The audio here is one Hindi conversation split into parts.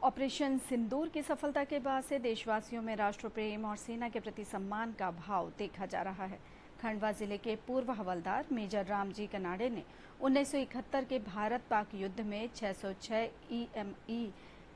ऑपरेशन सिंदूर की सफलता के बाद से देशवासियों में राष्ट्र प्रेम और सेना के प्रति सम्मान का भाव देखा जा रहा है। खंडवा जिले के पूर्व हवलदार मेजर रामजी कनाडे ने 1971 के भारत पाक युद्ध में 606 EME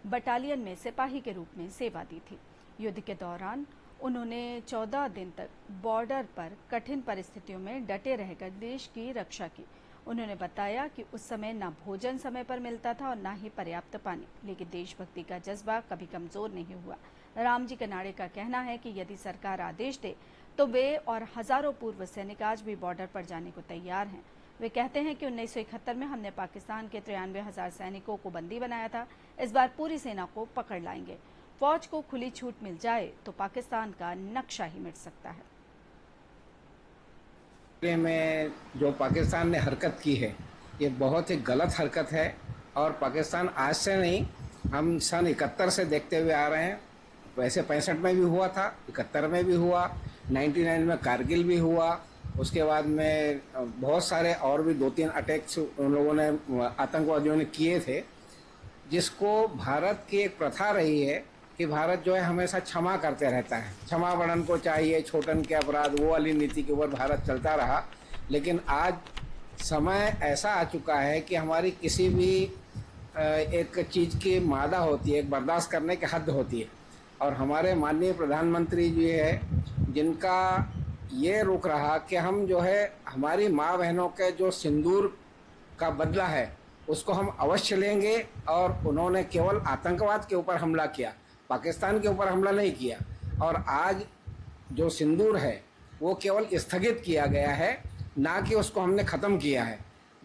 बटालियन में सिपाही के रूप में सेवा दी थी। युद्ध के दौरान उन्होंने 14 दिन तक बॉर्डर पर कठिन परिस्थितियों में डटे रहकर देश की रक्षा की। उन्होंने बताया कि उस समय न भोजन समय पर मिलता था और न ही पर्याप्त पानी, लेकिन देशभक्ति का जज्बा कभी कमजोर नहीं हुआ। रामजी कनाडे का कहना है कि यदि सरकार आदेश दे तो वे और हजारों पूर्व सैनिक आज भी बॉर्डर पर जाने को तैयार हैं। वे कहते हैं कि 1971 में हमने पाकिस्तान के 93,000 सैनिकों को बंदी बनाया था। इस बार पूरी सेना को पकड़ लाएंगे। फौज को खुली छूट मिल जाए तो पाकिस्तान का नक्शा ही मिट सकता है। में जो पाकिस्तान ने हरकत की है, ये बहुत ही गलत हरकत है। और पाकिस्तान आज से नहीं, हम सन 71 से देखते हुए आ रहे हैं। वैसे 65 में भी हुआ था, 71 में भी हुआ, 99 में कारगिल भी हुआ। उसके बाद में बहुत सारे और भी 2-3 अटैक्स उन लोगों ने, आतंकवादियों ने किए थे, जिसको भारत की एक प्रथा रही है कि भारत जो है हमेशा क्षमा करते रहता है। क्षमा बड़न को चाहिए, छोटन के अपराध, वो वाली नीति के ऊपर भारत चलता रहा। लेकिन आज समय ऐसा आ चुका है कि हमारी किसी भी एक चीज़ की मादा होती है, एक बर्दाश्त करने की हद होती है। और हमारे माननीय प्रधानमंत्री जी है, जिनका ये रुख रहा कि हम जो है हमारी माँ बहनों के जो सिंदूर का बदला है उसको हम अवश्य लेंगे। और उन्होंने केवल आतंकवाद के ऊपर हमला किया, पाकिस्तान के ऊपर हमला नहीं किया। और आज जो सिंदूर है वो केवल स्थगित किया गया है, ना कि उसको हमने ख़त्म किया है।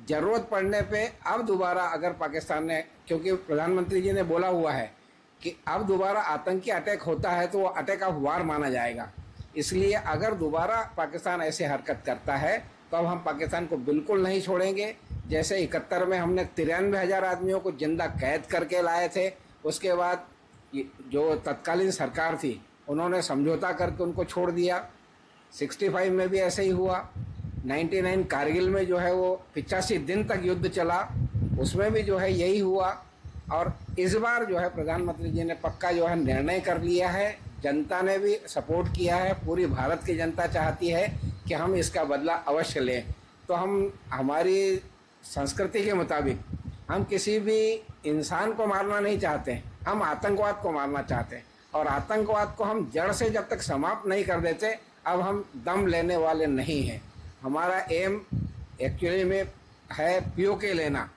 ज़रूरत पड़ने पे अब दोबारा अगर पाकिस्तान ने, क्योंकि प्रधानमंत्री जी ने बोला हुआ है कि अब दोबारा आतंकी अटैक होता है तो वो अटैक ऑफ वार माना जाएगा। इसलिए अगर दोबारा पाकिस्तान ऐसे हरकत करता है तो अब हम पाकिस्तान को बिल्कुल नहीं छोड़ेंगे। जैसे 71 में हमने 93,000 आदमियों को जिंदा कैद करके लाए थे, उसके बाद जो तत्कालीन सरकार थी उन्होंने समझौता करके उनको छोड़ दिया। 65 में भी ऐसे ही हुआ। 99 कारगिल में जो है वो 85 दिन तक युद्ध चला, उसमें भी जो है यही हुआ। और इस बार जो है प्रधानमंत्री जी ने पक्का जो है निर्णय कर लिया है, जनता ने भी सपोर्ट किया है, पूरी भारत की जनता चाहती है कि हम इसका बदला अवश्य लें। तो हम हमारी संस्कृति के मुताबिक हम किसी भी इंसान को मारना नहीं चाहते, हम आतंकवाद को मारना चाहते हैं। और आतंकवाद को हम जड़ से जब तक समाप्त नहीं कर देते, अब हम दम लेने वाले नहीं हैं। हमारा एम एक्चुअली में है पीओके लेना,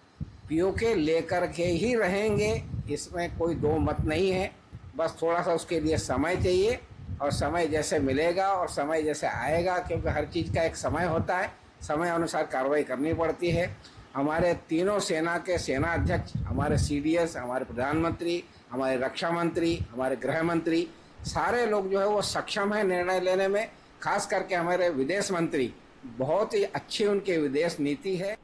पीओके लेकर के ही रहेंगे, इसमें कोई दो मत नहीं है। बस थोड़ा सा उसके लिए समय चाहिए, और समय जैसे मिलेगा और समय जैसे आएगा, क्योंकि हर चीज़ का एक समय होता है, समय अनुसार कार्रवाई करनी पड़ती है। हमारे तीनों सेना के सेना अध्यक्ष, हमारे CDS, हमारे प्रधानमंत्री, हमारे रक्षा मंत्री, हमारे गृह मंत्री, सारे लोग जो है वो सक्षम है निर्णय लेने में। खास करके हमारे विदेश मंत्री, बहुत ही अच्छी उनकी विदेश नीति है।